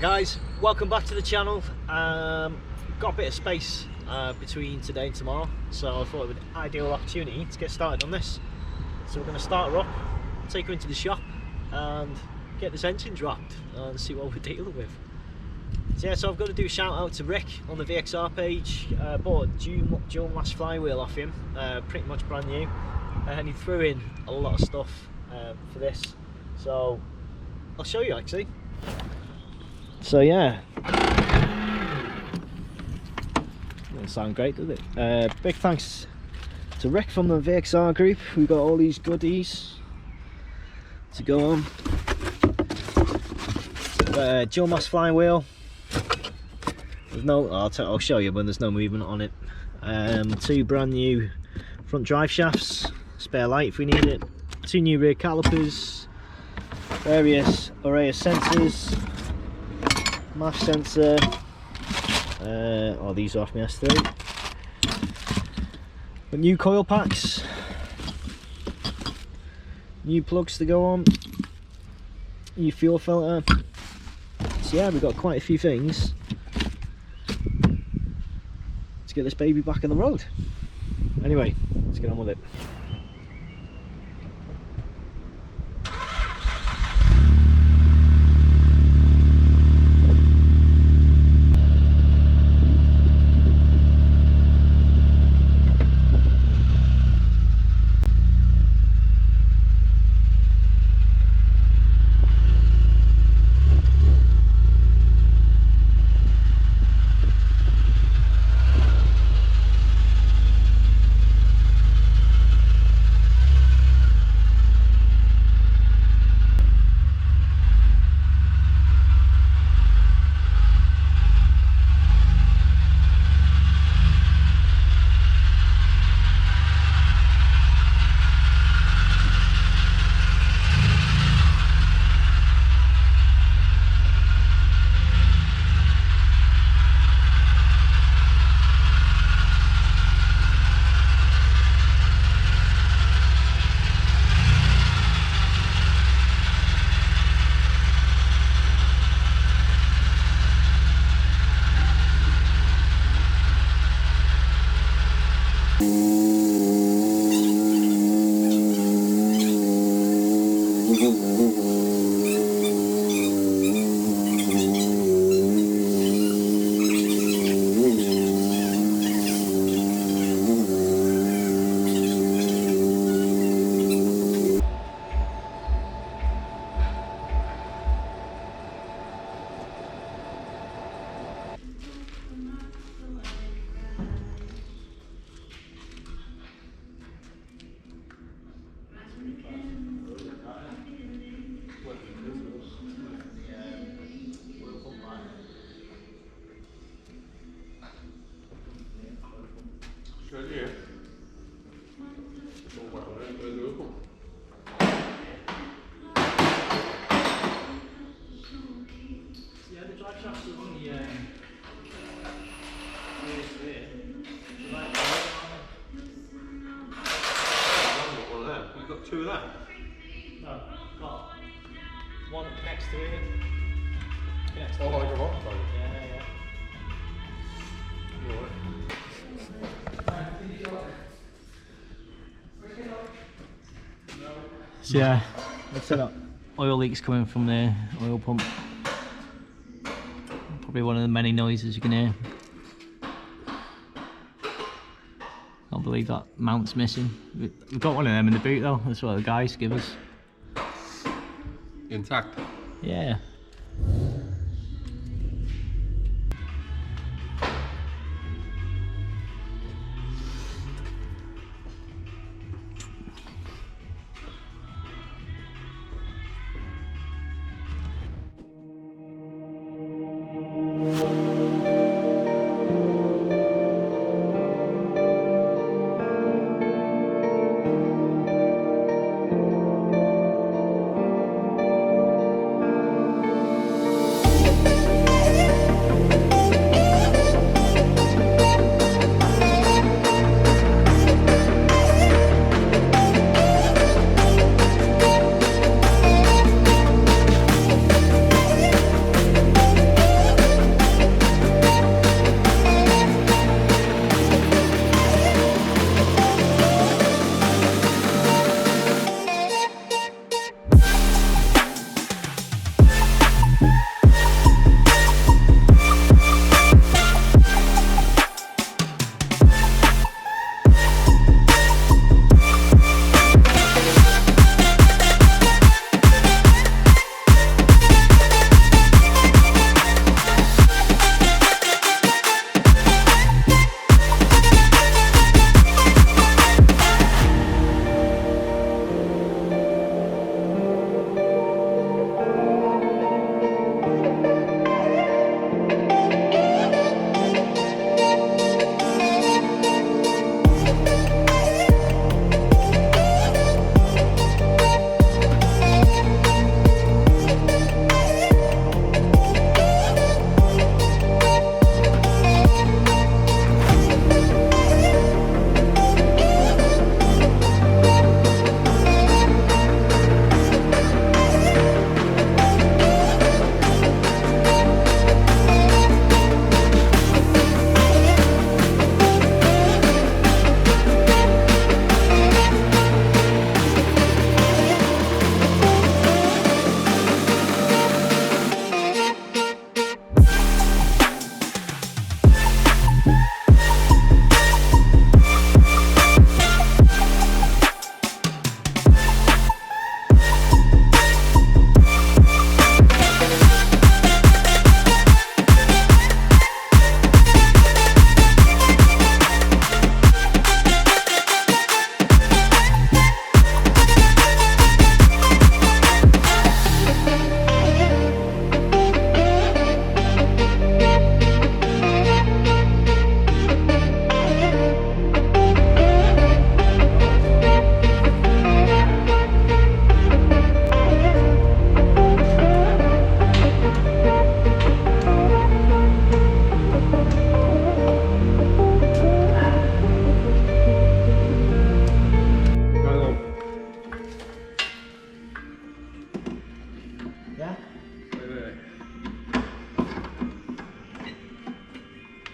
guys, welcome back to the channel. Got a bit of space between today and tomorrow, so I thought it would be an ideal opportunity to get started on this. So we're going to start her up, take her into the shop and get this engine dropped and see what we're dealing with. So yeah, so I've got to do a shout out to Rick on the VXR page. Bought a dual mass flywheel off him, pretty much brand new, and he threw in a lot of stuff for this, so I'll show you actually. So yeah, doesn't sound great, does it? Big thanks to Rick from the VXR group. We got all these goodies to go on. Dual mass flywheel. There's no, I'll show you when there's no movement on it. 2 brand new front drive shafts, spare light if we need it. 2 new rear calipers, various array of sensors. MAF sensor, these are off my S3. But new coil packs, new plugs to go on, new fuel filter. So yeah, we've got quite a few things to get this baby back on the road. Anyway, let's get on with it. Two of that? No, got one next to it. Next to Oh, it. like a what? Yeah. So yeah, that's it. Oil leaks coming from the oil pump. Probably one of the many noises you can hear. Can't believe that mount's missing. We've got one of them in the boot though. That's what the guys give us. Intact? Yeah.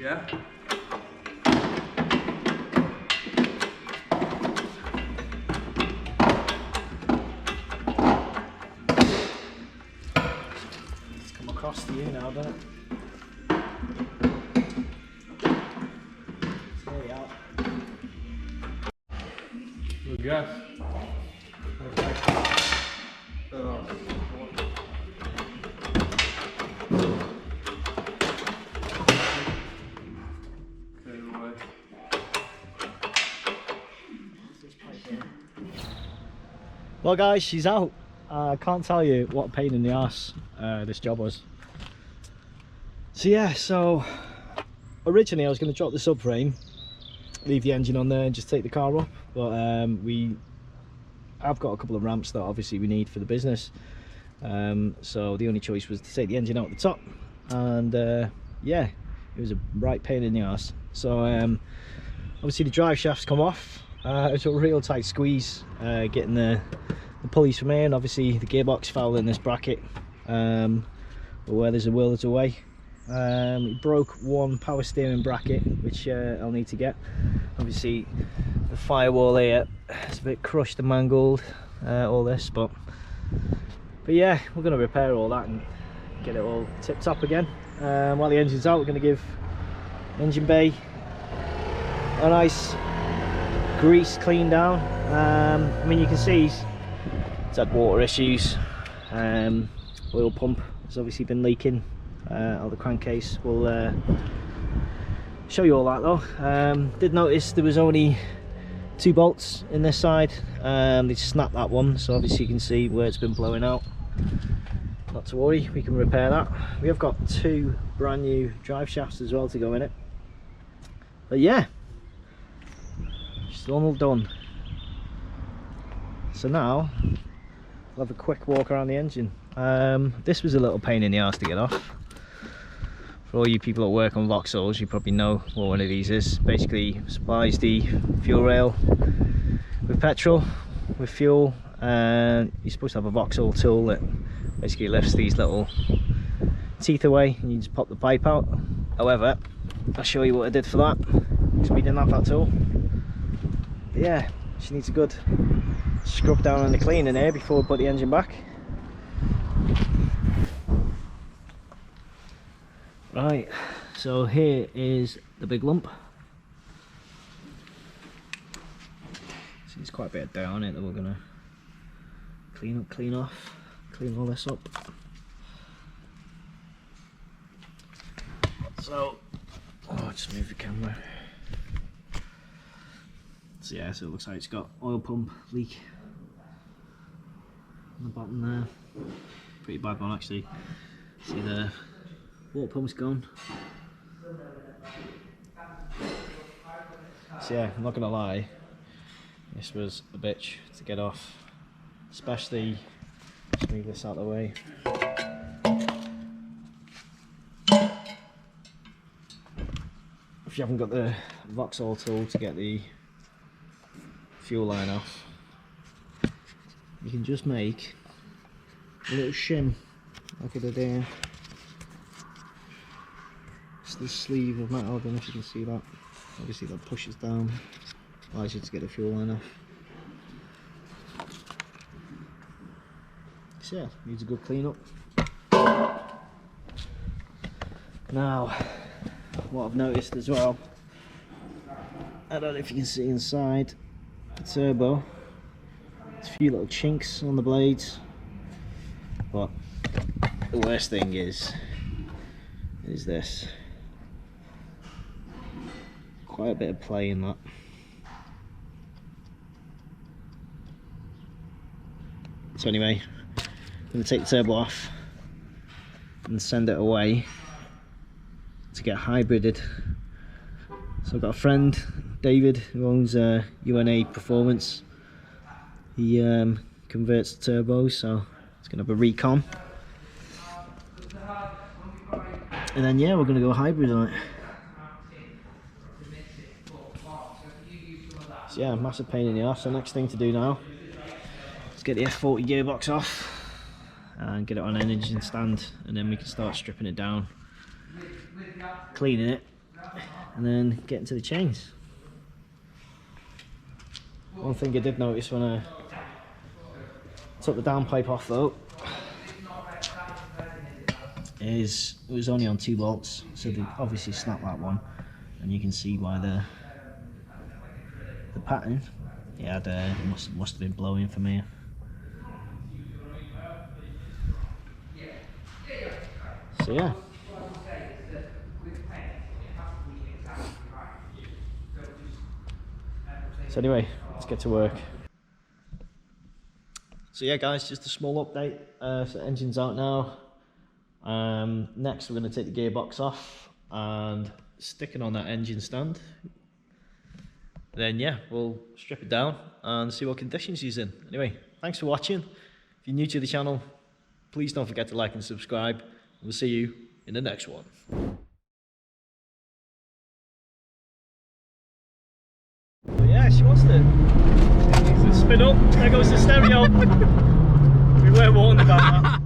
Yeah. It's come across to you now, doesn't it? There you are. Good guess. Oh. Well guys, she's out. I can't tell you what a pain in the arse this job was. So yeah, so originally I was going to drop the subframe, leave the engine on there and just take the car up, but I've got a couple of ramps that obviously we need for the business, so the only choice was to take the engine out the top, and yeah, it was a right pain in the arse. So obviously the drive shafts come off. It's a real tight squeeze getting the pulleys from here, and obviously the gearbox foul in this bracket, but where there's a will there's a way. It broke one power steering bracket, which I'll need to get. Obviously the firewall here is a bit crushed and mangled, all this, but yeah, we're going to repair all that and get it all tip top again. While the engine's out, we're going to give the engine bay a nice grease clean down. I mean, you can see it's had water issues, oil pump has obviously been leaking, or the crankcase. We'll show you all that though. Did notice there was only 2 bolts in this side. They snapped that one, so obviously you can see where it's been blowing out. Not to worry, we can repair that. We have got 2 brand new drive shafts as well to go in it. But yeah, it's all done. So now we'll have a quick walk around the engine. This was a little pain in the arse to get off. For all you people that work on Vauxhalls, you probably know what one of these is. Basically supplies the fuel rail with petrol, with fuel, and you're supposed to have a Vauxhall tool that basically lifts these little teeth away, and you just pop the pipe out. However, I'll show you what I did for that, because we didn't have that tool. But yeah, she needs a good scrub down on the clean in here before we put the engine back. Right, so here is the big lump. So there's quite a bit of dirt on it that we're going to clean off, clean all this up. So, oh, just move the camera. So yeah, so it looks like it's got oil pump leak on the bottom there. Pretty bad one actually. See the water pump's gone. So yeah, I'm not gonna lie, this was a bitch to get off, especially, just move this out of the way. If you haven't got the Vauxhall tool to get the fuel line off, you can just make a little shim like I did there. It's the sleeve of metal, I don't know if you can see that. Obviously that pushes down, allows you to get the fuel line off. So yeah, needs a good clean up. Now, what I've noticed as well, I don't know if you can see inside the turbo, there's a few little chinks on the blades, but the worst thing is this. Quite a bit of play in that. So anyway, I'm going to take the turbo off and send it away to get hybrided. So I've got a friend, David, who owns UNA Performance. He converts the turbos, so it's going to have a recon. And then yeah, we're going to go hybrid on it. So yeah, massive pain in the arse. So next thing to do now is get the F40 gearbox off and get it on an engine stand, and then we can start stripping it down, cleaning it, and then get into the chains. One thing I did notice when I took the downpipe off though is it was only on 2 bolts, so they obviously snapped that one, and you can see why the pattern it had must have been blowing from here. So yeah. So anyway, let's get to work. So yeah guys, just a small update. So the engine's out now. Next we're going to take the gearbox off and stick it on that engine stand. Then yeah, we'll strip it down and see what conditions he's in. Anyway, thanks for watching. If you're new to the channel, please don't forget to like and subscribe. We'll see you in the next one. But yeah, she wants to spin up. There goes the stereo. We weren't warned about that.